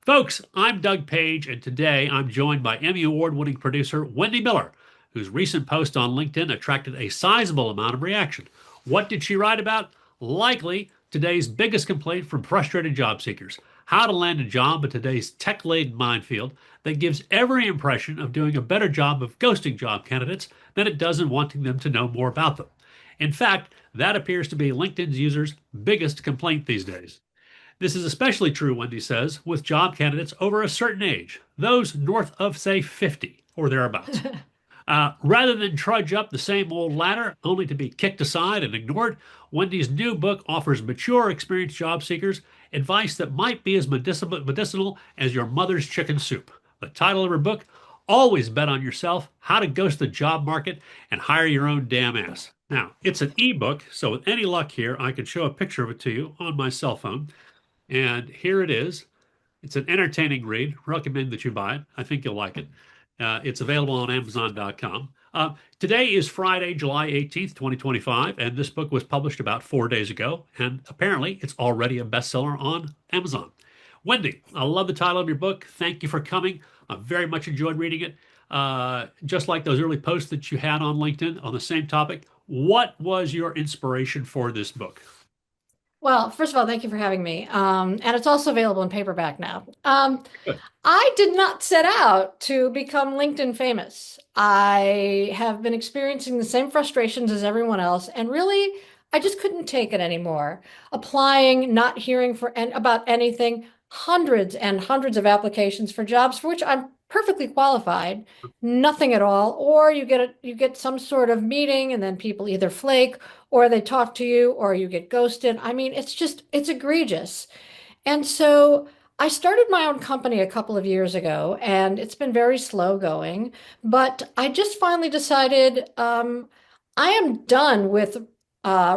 Folks, I'm Doug Page, and today I'm joined by Emmy Award-winning producer Wendy Miller, whose recent post on LinkedIn attracted a sizable amount of reaction. What did she write about? Likely today's biggest complaint from frustrated job seekers: how to land a job in today's tech-laden minefield that gives every impression of doing a better job of ghosting job candidates than it does in wanting them to know more about them. In fact, that appears to be LinkedIn's users' biggest complaint these days. This is especially true, Wendy says, with job candidates over a certain age, those north of, say, 50 or thereabouts. Rather than trudge up the same old ladder only to be kicked aside and ignored, Wendy's new book offers mature, experienced job seekers advice that might be as medicinal as your mother's chicken soup. The title of her book: Always Bet on Yourself: How to Ghost the Job Market and Hire Your Own Damn Ass. Now, it's an ebook, so with any luck here, I can show a picture of it to you on my cell phone. And here it is. It's an entertaining read. Recommend that you buy it. I think you'll like it. It's available on Amazon.com. Today is Friday, July 18th, 2025, and this book was published about 4 days ago, and apparently it's already a bestseller on Amazon. Wendy, I love the title of your book. Thank you for coming. I very much enjoyed reading it. Just like those early posts that you had on LinkedIn on the same topic, what was your inspiration for this book? Well, first of all, thank you for having me. And it's also available in paperback now. Good. I did not set out to become LinkedIn famous. I have been experiencing the same frustrations as everyone else, and really, I just couldn't take it anymore. Applying, not hearing about anything, hundreds and hundreds of applications for jobs for which I'm perfectly qualified, nothing at all. Or you get some sort of meeting, and then people either flake, or they talk to you, or you get ghosted. I mean, it's egregious. And so I started my own company a couple of years ago, and it's been very slow going. But I just finally decided I am done with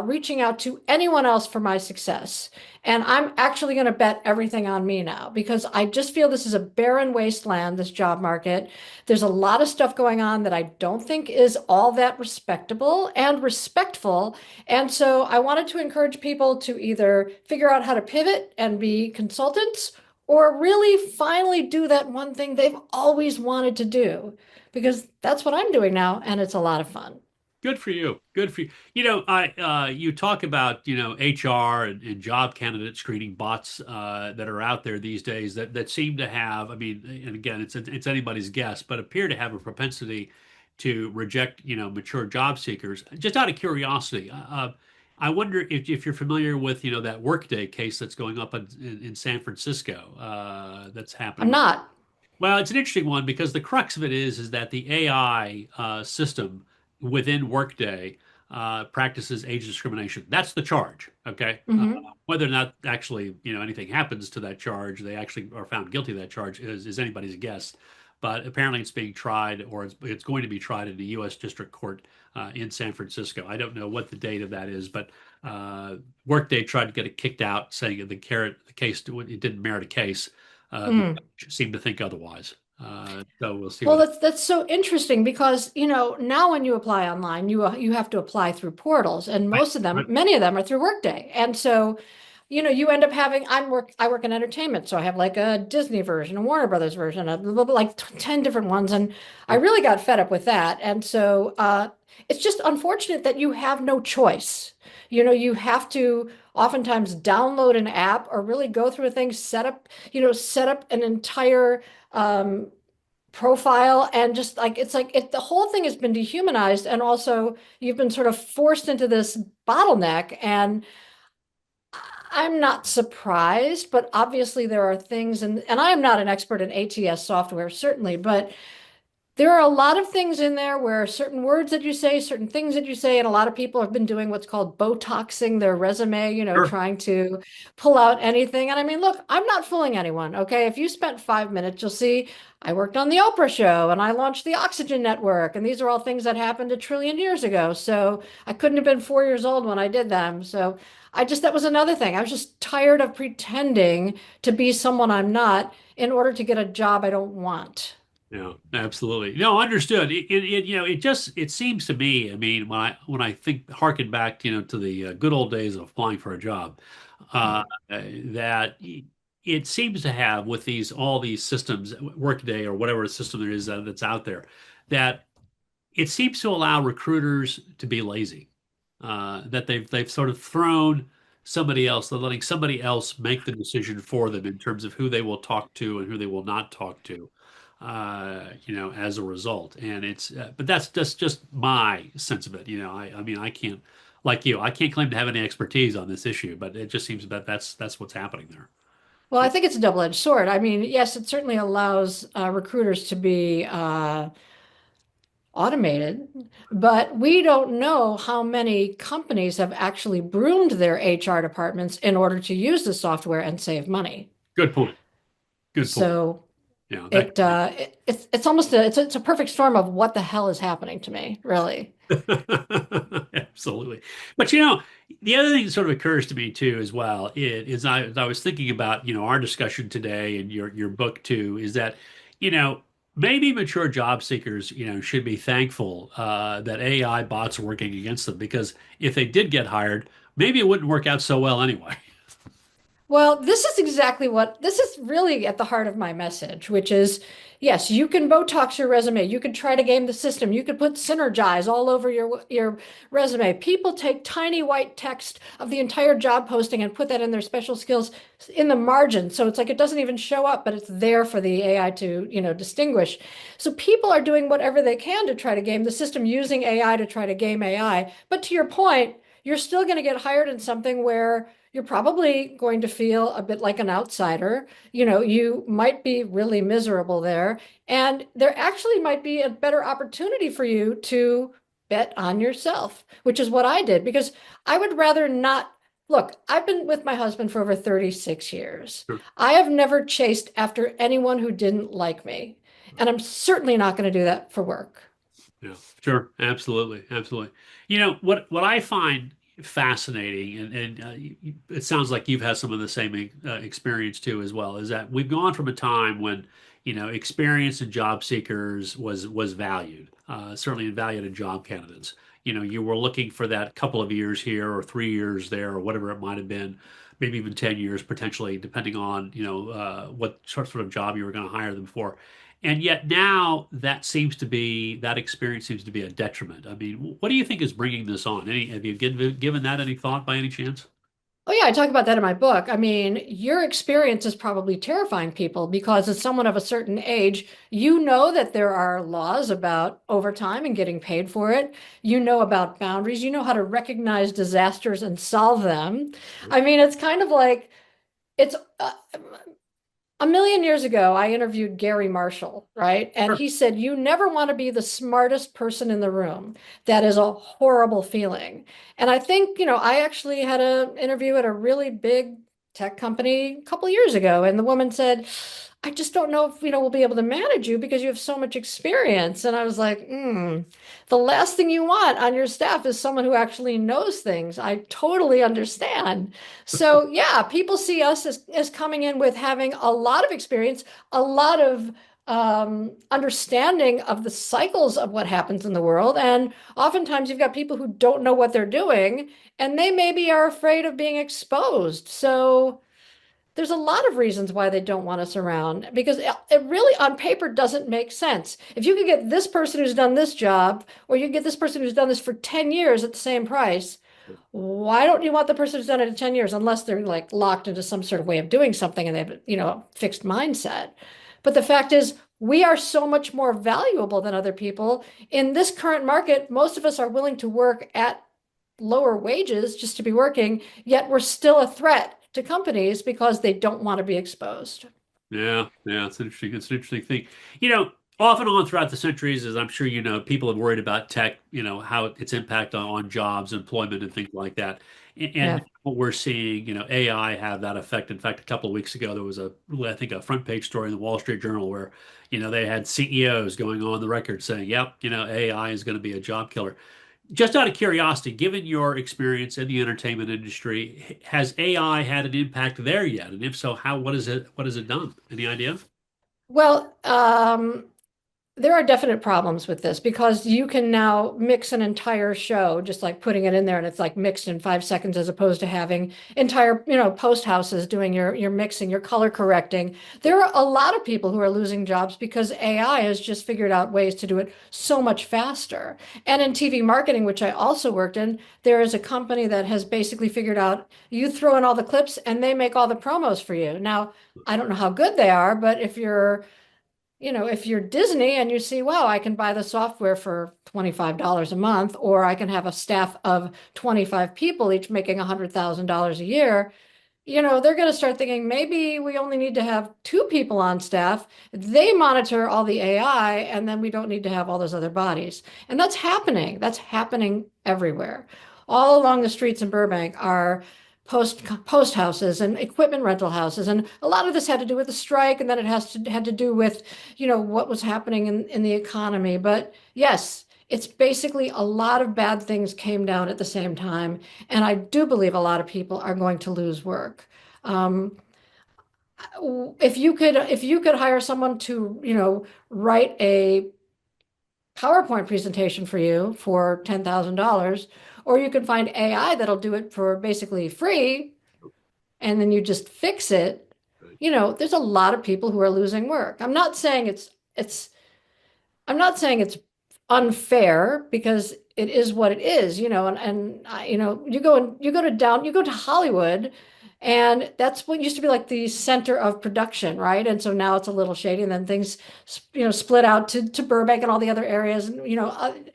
reaching out to anyone else for my success. And I'm actually going to bet everything on me now because I just feel this is a barren wasteland, this job market. There's a lot of stuff going on that I don't think is all that respectable and respectful. And so I wanted to encourage people to either figure out how to pivot and be consultants or really finally do that one thing they've always wanted to do, because that's what I'm doing now, and it's a lot of fun. Good for you. Good for you. You talk about, HR and job candidate screening bots that are out there these days that seem to have, I mean, and again, it's anybody's guess, but appear to have a propensity to reject, mature job seekers. Just out of curiosity, I wonder if you're familiar with, that Workday case that's going up in San Francisco, that's I'm happening. not. Well, it's an interesting one because the crux of it is that the AI system within Workday practices age discrimination. That's the charge. Okay, Hmm. whether or not actually anything happens to that charge, they actually are found guilty of that charge is anybody's guess. But apparently, it's being tried, or it's going to be tried in the U.S. District Court in San Francisco. I don't know what the date of that is, but Workday tried to get it kicked out, saying that the case it didn't merit a case. The judge seemed to think otherwise. So we'll see Well, what. that's so interesting because, now when you apply online, you have to apply through portals, and Right, most of them, right. many of them are through Workday. And so, you end up having I work in entertainment, so I have like a Disney version, a Warner Brothers version, like 10 different ones, and I really got fed up with that. And so, it's just unfortunate that you have no choice. You have to oftentimes download an app or really go through a thing, set up an entire profile, and just like the whole thing has been dehumanized, and also you've been sort of forced into this bottleneck. And I'm not surprised, but obviously there are things, and I am not an expert in ATS software, certainly, but there are a lot of things in there where certain words that you say, certain things that you say, and a lot of people have been doing what's called Botoxing their resume, Sure. trying to pull out anything. And I mean, look, I'm not fooling anyone, okay? If you spent 5 minutes, you'll see I worked on the Oprah show and I launched the Oxygen Network. And these are all things that happened a trillion years ago. So I couldn't have been 4 years old when I did them. So that was another thing. I was just tired of pretending to be someone I'm not in order to get a job I don't want. Yeah, absolutely. No, understood. It seems to me. I mean, when I think harken back, to the good old days of applying for a job, that it seems to have with these all these systems, Workday or whatever system there is that's out there, that it seems to allow recruiters to be lazy. That they've sort of thrown somebody else, they're letting somebody else make the decision for them in terms of who they will talk to and who they will not talk to. As a result, and but that's just my sense of it. I mean, I can't, like you, I can't claim to have any expertise on this issue, but it just seems that that's what's happening there. Well, I think it's a double-edged sword. I mean, yes, it certainly allows recruiters to be automated, but we don't know how many companies have actually broomed their HR departments in order to use the software and save money. Good point. Good point. So Yeah, that it's almost it's a perfect storm of what the hell is happening to me, really. absolutely. But the other thing that sort of occurs to me too, as well, is I was thinking about our discussion today and your book too, is that you know maybe mature job seekers should be thankful that AI bots are working against them because if they did get hired, maybe it wouldn't work out so well anyway. Well, this is really at the heart of my message, which is yes, you can Botox your resume. You can try to game the system. You could put Synergize all over your resume. People take tiny white text of the entire job posting and put that in their special skills in the margin. So it's like it doesn't even show up, but it's there for the AI to, distinguish. So people are doing whatever they can to try to game the system using AI to try to game AI. But to your point, you're still going to get hired in something where you're probably going to feel a bit like an outsider. You might be really miserable there. And there actually might be a better opportunity for you to bet on yourself, which is what I did because I would rather not. Look, I've been with my husband for over 36 years. Sure. I have never chased after anyone who didn't like me. And I'm certainly not going to do that for work. Yeah, sure, absolutely, absolutely. What I find fascinating, and it sounds like you've had some of the same experience too as well, is that we've gone from a time when experience in job seekers was valued, certainly valued in job candidates. You were looking for that couple of years here or 3 years there or whatever it might have been, maybe even 10 years potentially, depending on what sort of job you were going to hire them for. And yet now that experience seems to be a detriment. I mean, what do you think is bringing this on? Have you given that any thought by any chance? Oh, yeah, I talk about that in my book. I mean, your experience is probably terrifying people because as someone of a certain age, you know that there are laws about overtime and getting paid for it. You know about boundaries. You know how to recognize disasters and solve them. I mean, it's kind of like it's a million years ago, I interviewed Gary Marshall, right? And Sure. he said, you never want to be the smartest person in the room. That is a horrible feeling. And I think, I actually had an interview at a really big tech company a couple of years ago, and the woman said, I just don't know if, we'll be able to manage you because you have so much experience. And I was like, the last thing you want on your staff is someone who actually knows things. I totally understand. So yeah, people see us as coming in with having a lot of experience, a lot of understanding of the cycles of what happens in the world. And oftentimes you've got people who don't know what they're doing, and they maybe are afraid of being exposed. So there's a lot of reasons why they don't want us around because it really on paper doesn't make sense. If you could get this person who's done this job, or you get this person who's done this for 10 years at the same price, why don't you want the person who's done it in 10 years unless they're like locked into some sort of way of doing something and they have, a fixed mindset. But the fact is, we are so much more valuable than other people. In this current market, most of us are willing to work at lower wages just to be working, yet we're still a threat to companies because they don't want to be exposed. Yeah, yeah, it's interesting. It's an interesting thing. Off and on throughout the centuries, as I'm sure people have worried about tech, how its impact on jobs, employment, and things like that. And Yeah. what we're seeing, AI have that effect. In fact, a couple of weeks ago, there was I think, a front page story in the Wall Street Journal where, they had CEOs going on the record saying, "Yep, AI is going to be a job killer." Just out of curiosity, given your experience in the entertainment industry, has AI had an impact there yet? And if so, what has it done? Any idea? Well, There are definite problems with this because you can now mix an entire show, just like putting it in there and it's like mixed in 5 seconds as opposed to having entire, post houses doing your mixing, your color correcting. There are a lot of people who are losing jobs because AI has just figured out ways to do it so much faster. And in TV marketing, which I also worked in, there is a company that has basically figured out you throw in all the clips and they make all the promos for you. Now, I don't know how good they are, but if you're Disney and you see, wow, I can buy the software for $25 a month, or I can have a staff of 25 people, each making $100,000 a year, they're going to start thinking maybe we only need to have two people on staff. They monitor all the AI, and then we don't need to have all those other bodies. And that's happening. That's happening everywhere. All along the streets in Burbank are post houses and equipment rental houses, and a lot of this had to do with the strike, and then it had to do with what was happening in the economy. But yes, it's basically a lot of bad things came down at the same time. And I do believe a lot of people are going to lose work. Um, if you could hire someone to, write a PowerPoint presentation for you for $10,000, or you can find AI that'll do it for basically free, and then you just fix it, Right. there's a lot of people who are losing work. I'm not saying it's unfair because it is what it is, you go to Hollywood, and that's what used to be like the center of production, right? And so now it's a little shady, and then things, split out to Burbank and all the other areas, and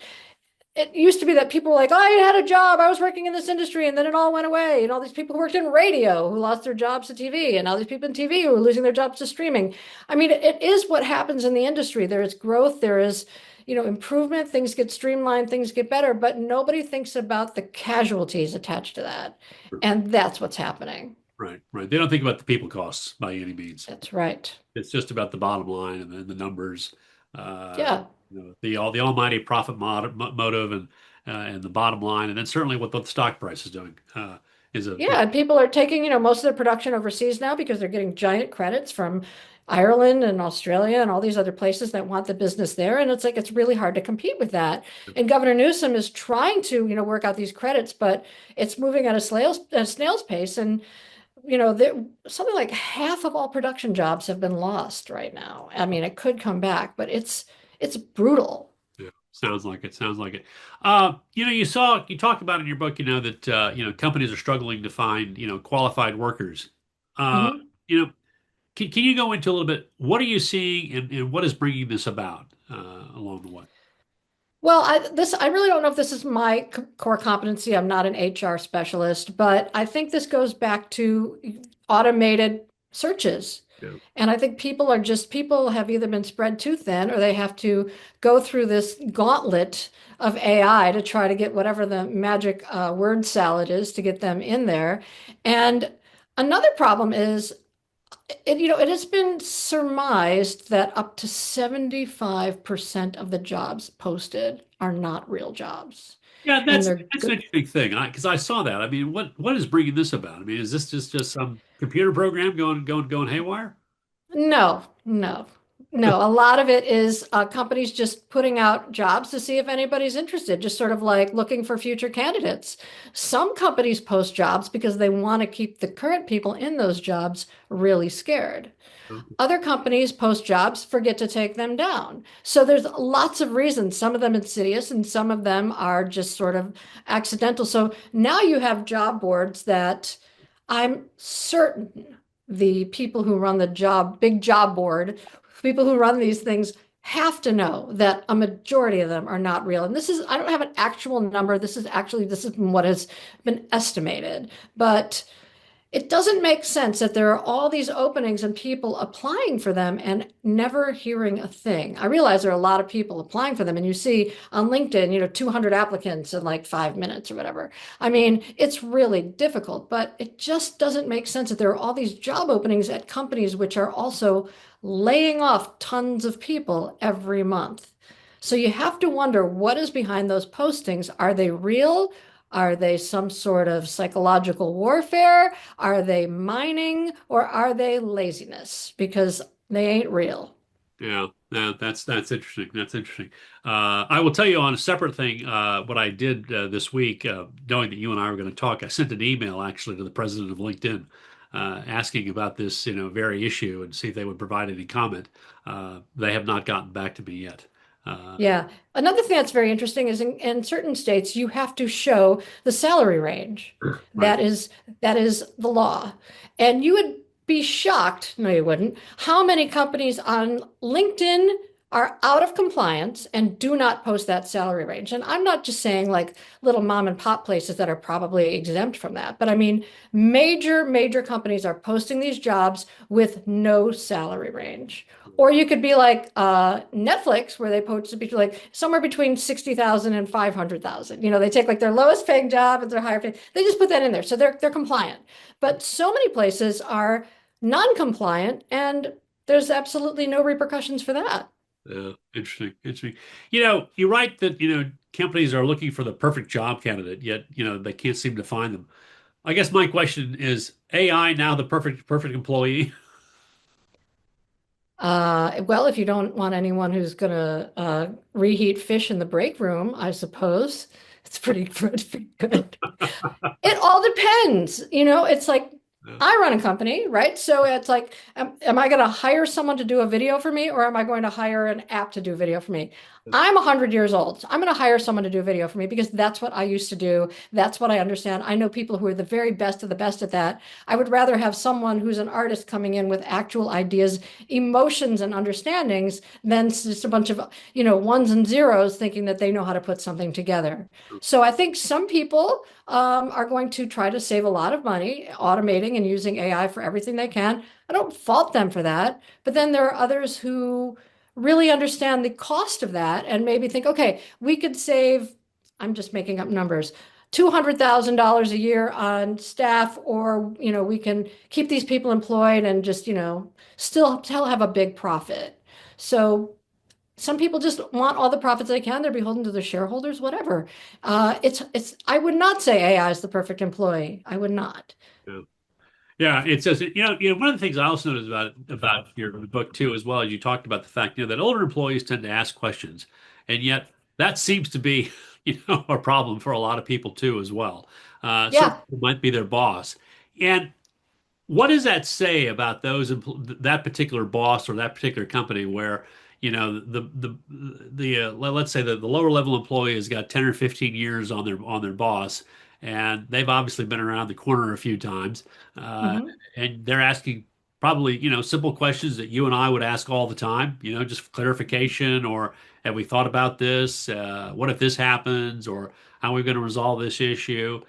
it used to be that people were like, oh, I had a job, I was working in this industry, and then it all went away. And all these people who worked in radio who lost their jobs to TV, and all these people in TV who are losing their jobs to streaming. I mean, it is what happens in the industry. There is growth, there is, improvement, things get streamlined, things get better, but nobody thinks about the casualties attached to that. And that's what's happening. Right, right. They don't think about the people costs by any means. That's right. It's just about the bottom line and then the numbers. Yeah. The almighty profit motive and the bottom line, and then certainly what the stock price is doing is a Yeah, and people are taking, most of their production overseas now because they're getting giant credits from Ireland and Australia and all these other places that want the business there. And it's like it's really hard to compete with that. And Governor Newsom is trying to, work out these credits, but it's moving at a snail's pace. And, something like half of all production jobs have been lost right now. I mean, it could come back, but it's brutal. yeah, sounds like it. Sounds like it. You talked about in your book, that companies are struggling to find qualified workers. Uh, Mhm. you know, can you go into a little bit? What are you seeing, and what is bringing this about along the way? Well, I really don't know if this is my core competency. I'm not an HR specialist, but I think this goes back to automated searches. Yeah. And I think people have either been spread too thin, or they have to go through this gauntlet of AI to try to get whatever the magic word salad is to get them in there. And another problem is it has been surmised that up to 75% of the jobs posted are not real jobs. Yeah, And that's they're that's an good. interesting thing because I saw that. I mean, what is bringing this about? I mean, is this just some computer program going haywire? No, no, no. A lot of it is companies just putting out jobs to see if anybody's interested, just sort of like looking for future candidates. Some companies post jobs because they want to keep the current people in those jobs really scared. Other companies post jobs, forget to take them down. So there's lots of reasons, some of them insidious and some of them are just sort of accidental. So now you have job boards that I'm certain the people who run the big job board, people who run these things have to know that a majority of them are not real. And I don't have an actual number. This is what has been estimated, but it doesn't make sense that there are all these openings and people applying for them and never hearing a thing. I realize there are a lot of people applying for them, and you see on LinkedIn, 200 applicants in like 5 minutes or whatever. I mean, it's really difficult, but it just doesn't make sense that there are all these job openings at companies which are also laying off tons of people every month. So you have to wonder what is behind those postings. Are they real? Are they some sort of psychological warfare? Are they mining or are they laziness? Because they ain't real. Yeah, yeah, that's interesting. That's interesting. I will tell you on a separate thing, what I did this week, knowing that you and I were going to talk. I sent an email actually to the president of LinkedIn, asking about this, very issue and see if they would provide any comment. They have not gotten back to me yet. Uh, Yeah. Another thing that's very interesting is in certain states you have to show the salary range. right. That is that is the law. And you would be shocked, no you wouldn't, how many companies on LinkedIn are out of compliance and do not post that salary range. And I'm not just saying like little mom and pop places that are probably exempt from that, but I mean major companies are posting these jobs with no salary range. Or you could be like Netflix, where they post to be like somewhere between 60,000 and 500,000. They take like their lowest paying job and their higher paying. They just put that in there. So they're compliant. But so many places are non-compliant and there's absolutely no repercussions for that. Yeah, interesting, interesting. You write that, companies are looking for the perfect job candidate, yet, they can't seem to find them. I guess my question is AI now the perfect employee? Well, if you don't want anyone who's gonna reheat fish in the break room, I suppose it's pretty good. It all depends. It's like Yeah, I run a company, right? So it's like, am I going to hire someone to do a video for me, or am I going to hire an app to do video for me? I'm 100 years old. So I'm going to hire someone to do video for me because that's what I used to do. That's what I understand. I know people who are the very best of the best at that. I would rather have someone who's an artist coming in with actual ideas, emotions, and understandings than just a bunch of, ones and zeros thinking that they know how to put something together. So I think some people are going to try to save a lot of money automating and using AI for everything they can. I don't fault them for that. But then there are others who really understand the cost of that and maybe think, okay, we could save, I'm just making up numbers, $200,000 a year on staff, or, we can keep these people employed and just, still have a big profit. So some people just want all the profits they can. They're beholden to their shareholders, whatever. I would not say AI is the perfect employee. I would not. yeah. Yeah, it says, one of the things I also noticed about your book too, as well as you talked about the fact, that older employees tend to ask questions, and yet that seems to be, a problem for a lot of people too, as well. Certainly Yeah. it might be their boss. And what does that say about that particular boss or that particular company where, let's say that the lower level employee has got 10 or 15 years on their boss, and they've obviously been around the corner a few times, uh, Hmm. and they're asking probably, simple questions that you and I would ask all the time, just clarification, or have we thought about this? What if this happens? Or how are we going to resolve this issue?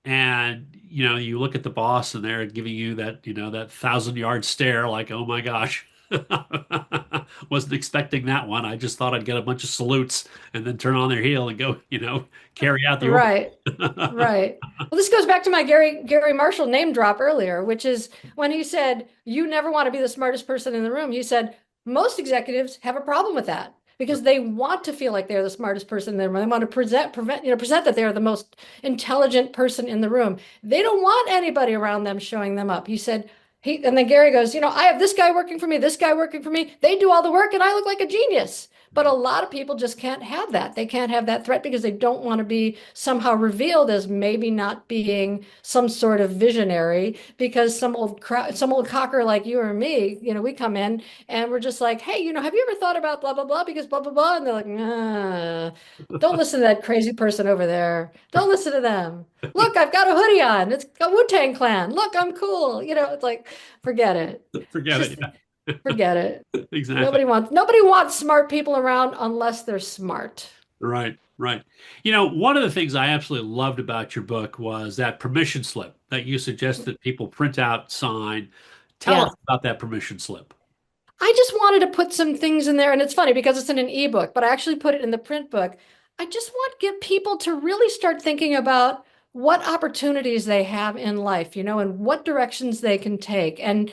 And you look at the boss and they're giving you that, that 1,000-yard stare, like, oh my gosh, wasn't expecting that one. I just thought I'd get a bunch of salutes and then turn on their heel and go, carry out the Right. order. Right. Well, this goes back to my Gary Marshall name drop earlier, which is when he said, "You never want to be the smartest person in the room." He said, "Most executives have a problem with that because they want to feel like they're the smartest person in the room. They want to present that they're the most intelligent person in the room. They don't want anybody around them showing them up." He said, and then Gary goes, "I have this guy working for me, this guy working for me. They do all the work and I look like a genius." But a lot of people just can't have that. They can't have that threat because they don't want to be somehow revealed as maybe not being some sort of visionary because some old cocker like you or me, we come in and we're just like, hey, have you ever thought about blah blah blah because blah blah blah, and they're like, nah, don't listen to that crazy person over there. Don't listen to them. Look, I've got a hoodie on. It's a Wu-Tang Clan. Look, I'm cool. It's like, forget it. Forget Just it. Yeah. forget it. Exactly. Nobody wants smart people around unless they're smart. Right, right. One of the things I absolutely loved about your book was that permission slip that you suggest that people print out, sign. Tell us Yeah. about that permission slip. I just wanted to put some things in there, and it's funny because it's in an ebook, but I actually put it in the print book. I just want to get people to really start thinking about what opportunities they have in life, and what directions they can take. And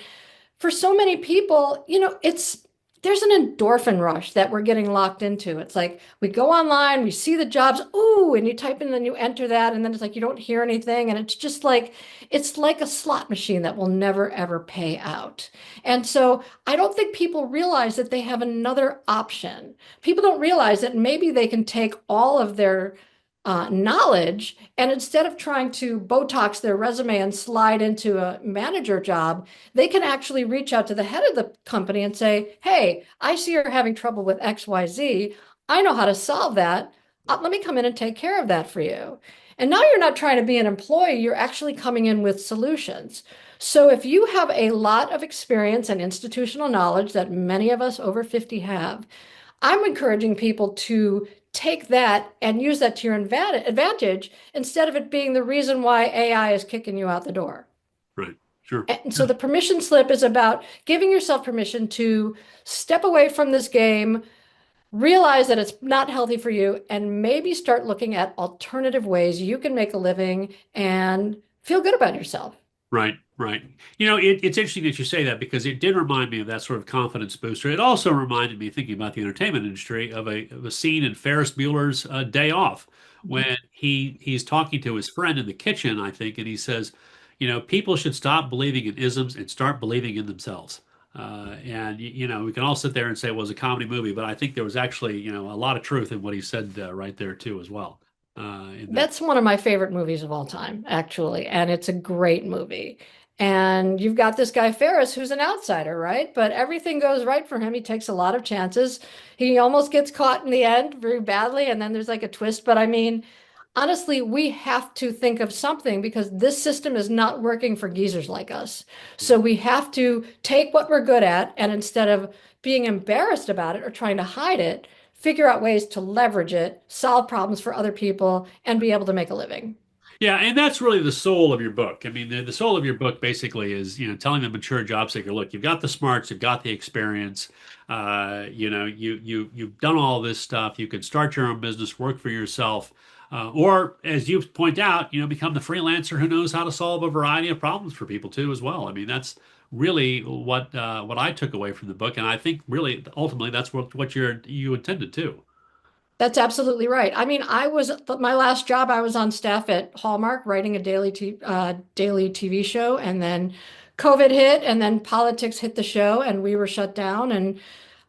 for so many people, it's there's an endorphin rush that we're getting locked into. It's like we go online, we see the jobs, ooh, and you type in, then you enter that, and then it's like you don't hear anything, and it's like a slot machine that will never ever pay out. And so I don't think people realize that they have another option. People don't realize that maybe they can take all of their knowledge, and instead of trying to Botox their resume and slide into a manager job, they can actually reach out to the head of the company and say, hey, I see you're having trouble with XYZ. I know how to solve that. Let me come in and take care of that for you. And now you're not trying to be an employee, you're actually coming in with solutions. So if you have a lot of experience and institutional knowledge that many of us over 50 have, I'm encouraging people to take that and use that to your advantage instead of it being the reason why AI is kicking you out the door. Right. Sure. And so the permission slip is about giving yourself permission to step away from this game, realize that it's not healthy for you, and maybe start looking at alternative ways you can make a living and feel good about yourself. Right, right. It's interesting that you say that because it did remind me of that sort of confidence booster. It also reminded me, thinking about the entertainment industry, of a scene in Ferris Bueller's Day Off when he's talking to his friend in the kitchen, I think, and he says, people should stop believing in isms and start believing in themselves. And we can all sit there and say it was a comedy movie, but I think there was actually, a lot of truth in what he said right there too, as well. In that. That's one of my favorite movies of all time, actually, and it's a great movie. And you've got this guy Ferris who's an outsider, right? But everything goes right for him. He takes a lot of chances. He almost gets caught in the end very badly, and then there's like a twist. But I mean, honestly, we have to think of something because this system is not working for geezers like us. So we have to take what we're good at and instead of being embarrassed about it or trying to hide it, figure out ways to leverage it, solve problems for other people, and be able to make a living. Yeah, and that's really the soul of your book. I mean, the soul of your book basically is, telling the mature job seeker, look, you've got the smarts, you've got the experience, you've done all this stuff. You can start your own business, work for yourself, or as you point out, become the freelancer who knows how to solve a variety of problems for people too, as well. I mean, that's really what I took away from the book, and I think really ultimately that's what you intended too. That's absolutely right. I mean, my last job, I was on staff at Hallmark writing a daily TV show, and then COVID hit, and then politics hit the show, and we were shut down. And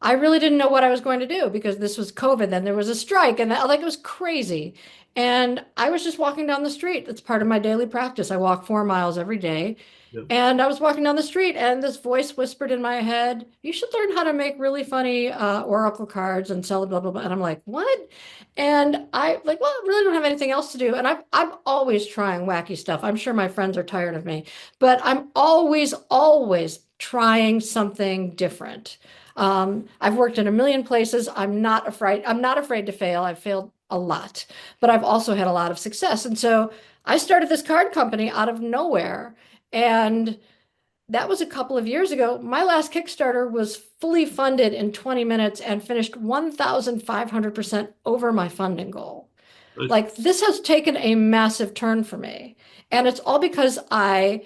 I really didn't know what I was going to do because this was COVID. Then there was a strike, and like it was crazy. And I was just walking down the street. It's part of my daily practice. I walk 4 miles every day. Yeah. And I was walking down the street, and this voice whispered in my head, "You should learn how to make really funny oracle cards and sell blah blah blah." And I'm like, "What?" And I like, well, I really don't have anything else to do. And I'm always trying wacky stuff. I'm sure my friends are tired of me, but I'm always trying something different. I've worked in a million places. I'm not afraid. I'm not afraid to fail. I've failed a lot, but I've also had a lot of success. And so I started this card company out of nowhere. And that was a couple of years ago. My last Kickstarter was fully funded in 20 minutes and finished 1,500% over my funding goal. Nice. Like this has taken a massive turn for me. And it's all because I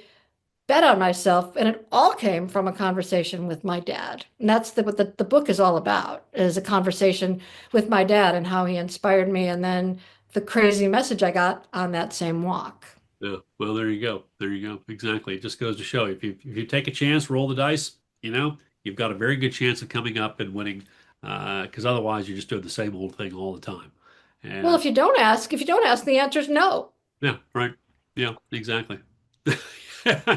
bet on myself, and it all came from a conversation with my dad. And that's what the book is all about, is a conversation with my dad and how he inspired me, and then the crazy message I got on that same walk. Yeah, well, there you go. There you go. Exactly. It just goes to show if you take a chance, roll the dice, you've got a very good chance of coming up and winning. Because otherwise, you're just doing the same old thing all the time. Well, And if you don't ask, the answer is no. yeah, right. Yeah, exactly.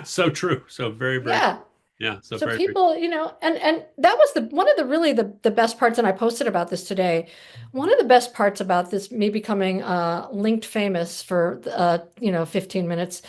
So true. So very, very, Yeah. yeah. So So very, very. people, and that was the one of the really the best parts, and I posted about this today. One of the best parts about this, me becoming linked famous for 15 minutes,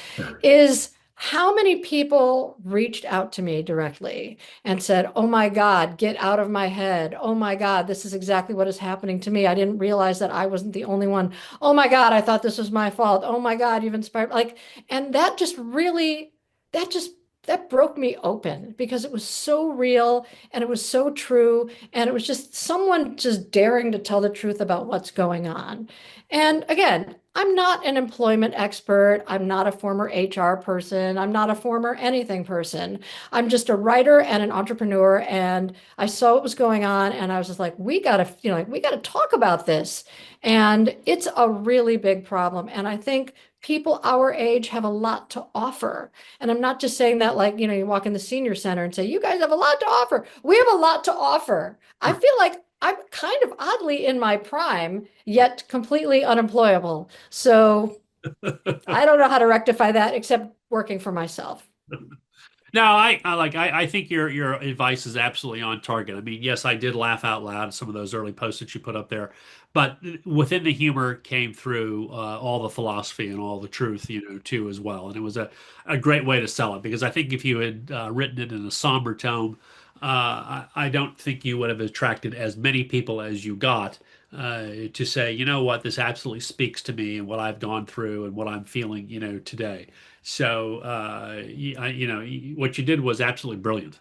is how many people reached out to me directly and said, "Oh my God, get out of my head. Oh my God, this is exactly what is happening to me. I didn't realize that I wasn't the only one. Oh my God, I thought this was my fault. Oh my God, you've inspired." Like, and that just really, that just that broke me open because it was so real and it was so true, and it was just someone just daring to tell the truth about what's going on. And again, I'm not an employment expert. I'm not a former HR person. I'm not a former anything person. I'm just a writer and an entrepreneur. And I saw what was going on, and I was just like, we gotta, like we gotta talk about this. And it's a really big problem. And I think people our age have a lot to offer. And I'm not just saying that like, you walk in the senior center and say, you guys have a lot to offer. We have a lot to offer. I feel like I'm kind of oddly in my prime, yet completely unemployable. So I don't know how to rectify that except working for myself. No, I think your advice is absolutely on target. I mean, yes, I did laugh out loud at some of those early posts that you put up there, but within the humor came through all the philosophy and all the truth, too, as well. And it was a great way to sell it because I think if you had written it in a somber tone, I don't think you would have attracted as many people as you got to say, you know what, this absolutely speaks to me and what I've gone through and what I'm feeling, today. So, what you did was absolutely brilliant,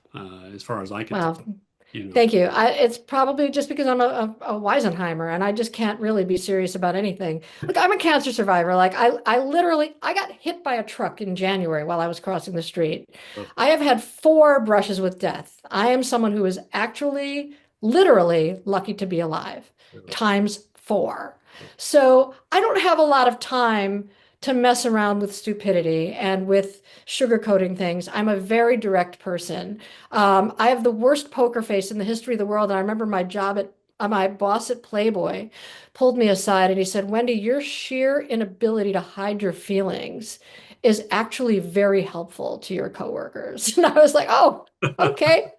as far as I can tell. Wow. You know, Thank you. It's probably just because I'm a Weisenheimer and I just can't really be serious about anything. Look, I'm a cancer survivor. Like I literally, I got hit by a truck in January while I was crossing the street. oh, I have had four brushes with death. I am someone who is actually literally lucky to be alive, times four. So I don't have a lot of time to mess around with stupidity and with sugarcoating things. I'm a very direct person. I have the worst poker face in the history of the world. And I remember my boss at Playboy pulled me aside and he said, Wendy, your sheer inability to hide your feelings is actually very helpful to your coworkers. And I was like, oh, okay.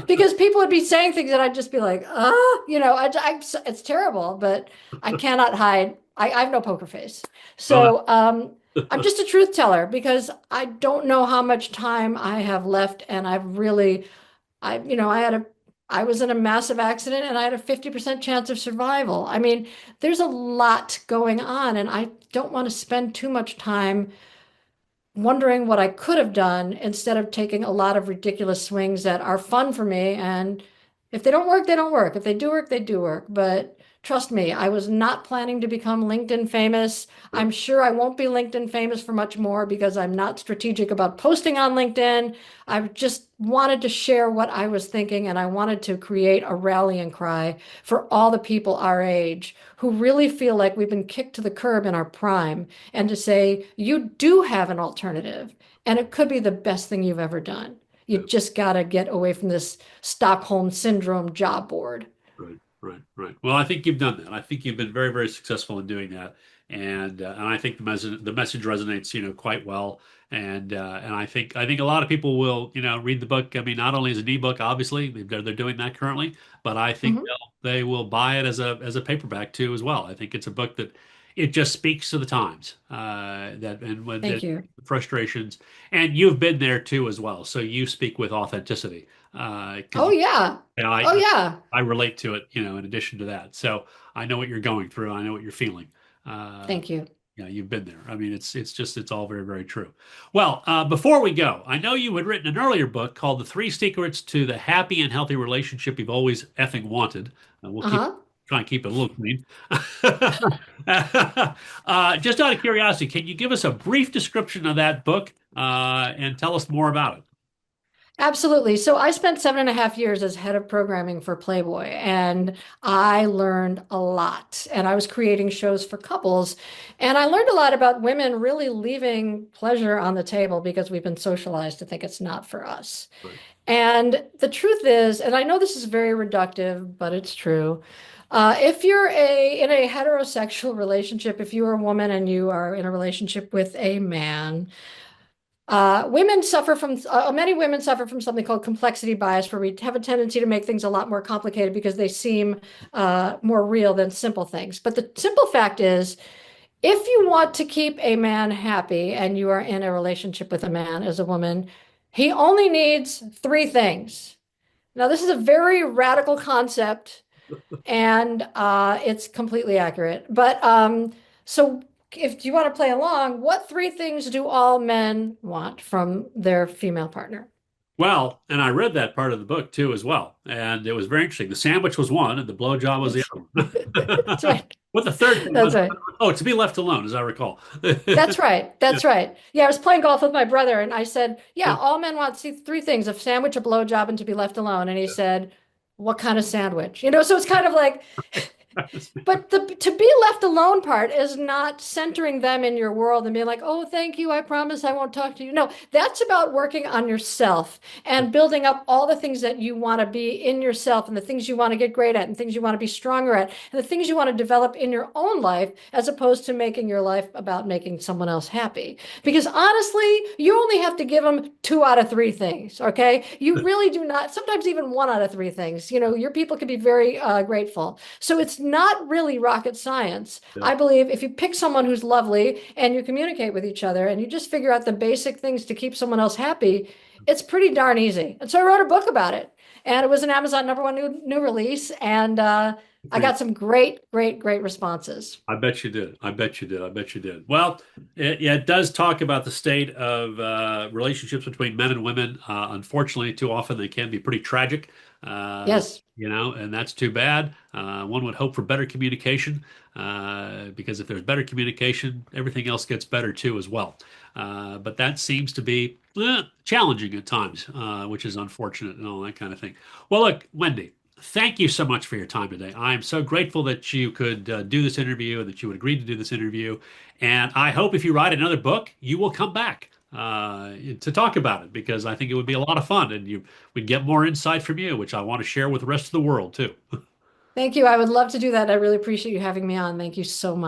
Because people would be saying things and I'd just be like, it's terrible, but I cannot hide. I have no poker face. well, So I'm just a truth teller because I don't know how much time I have left. And I've really, I was in a massive accident and I had a 50% chance of survival. I mean, there's a lot going on and I don't want to spend too much time wondering what I could have done instead of taking a lot of ridiculous swings that are fun for me. And if they don't work, they don't work. If they do work, they do work. But trust me, I was not planning to become LinkedIn famous. I'm sure I won't be LinkedIn famous for much more because I'm not strategic about posting on LinkedIn. I just wanted to share what I was thinking and I wanted to create a rallying cry for all the people our age who really feel like we've been kicked to the curb in our prime and to say, you do have an alternative, and it could be the best thing you've ever done. You just got to get away from this Stockholm syndrome job board. right, right, right. Well, I think you've done that. I think you've been very, very successful in doing that, and I think the message resonates, quite well. And I think a lot of people will, read the book. I mean, not only as an ebook, obviously they're doing that currently, but I think Mhm. they will buy it as a paperback too as well. I think it's a book that it just speaks to the times that and when the Thank you. frustrations, and you've been there too as well. So you speak with authenticity because Oh, yeah. Oh, I yeah. I relate to it, in addition to that. So I know what you're going through. I know what you're feeling. Uh, Thank you. yeah, you've been there. I mean, it's all very, very true. Well, before we go, I know you had written an earlier book called The Three Secrets to the Happy and Healthy Relationship You've Always Effing Wanted. We'll Uh-huh. try and keep it a little clean. Just out of curiosity, can you give us a brief description of that book and tell us more about it? Absolutely. So I spent 7.5 years as head of programming for Playboy, and I learned a lot. And I was creating shows for couples, and I learned a lot about women really leaving pleasure on the table because we've been socialized to think it's not for us. Right. And the truth is, and I know this is very reductive, but it's true. If you're in a heterosexual relationship, if you're a woman and you are in a relationship with a man, many women suffer from something called complexity bias, where we have a tendency to make things a lot more complicated because they seem more real than simple things. But the simple fact is, if you want to keep a man happy and you are in a relationship with a man as a woman, he only needs three things. Now, this is a very radical concept and it's completely accurate. But so if you want to play along, what three things do all men want from their female partner? Well, and I read that part of the book too as well, and it was very interesting. The sandwich was one, and the blowjob was the That's other one. right. What the third thing That's was? right. Oh, to be left alone, as I recall. That's right. Yeah. That's right. Yeah, I was playing golf with my brother, and I said, "Yeah, Yeah. all men want to see three things: a sandwich, a blowjob, and to be left alone." And he said, "What kind of sandwich?" So it's kind of like, but the to be left alone part is not centering them in your world and being like, oh, thank you, I promise I won't talk to you. No, that's about working on yourself and building up all the things that you want to be in yourself and the things you want to get great at and things you want to be stronger at and the things you want to develop in your own life as opposed to making your life about making someone else happy. Because honestly, you only have to give them two out of three things, okay? You really do not, sometimes even one out of three things. Your people can be very grateful. So it's not really rocket science. Yeah. I believe if you pick someone who's lovely and you communicate with each other and you just figure out the basic things to keep someone else happy, it's pretty darn easy. And so I wrote a book about it. And it was an Amazon number one new release. And I got some great, great, great responses. I bet you did. I bet you did. I bet you did. Well, yeah, it does talk about the state of relationships between men and women. Unfortunately, too often they can be pretty tragic. Uh, Yes. and that's too bad. One would hope for better communication, because if there's better communication, everything else gets better too as well. But that seems to be challenging at times, which is unfortunate and all that kind of thing. Well, look, Wendy, thank you so much for your time today. I am so grateful that you could do this interview and that you would agree to do this interview. And I hope if you write another book, you will come back to talk about it because I think it would be a lot of fun and we'd get more insight from you, which I want to share with the rest of the world too. Thank you. I would love to do that. I really appreciate you having me on. Thank you so much.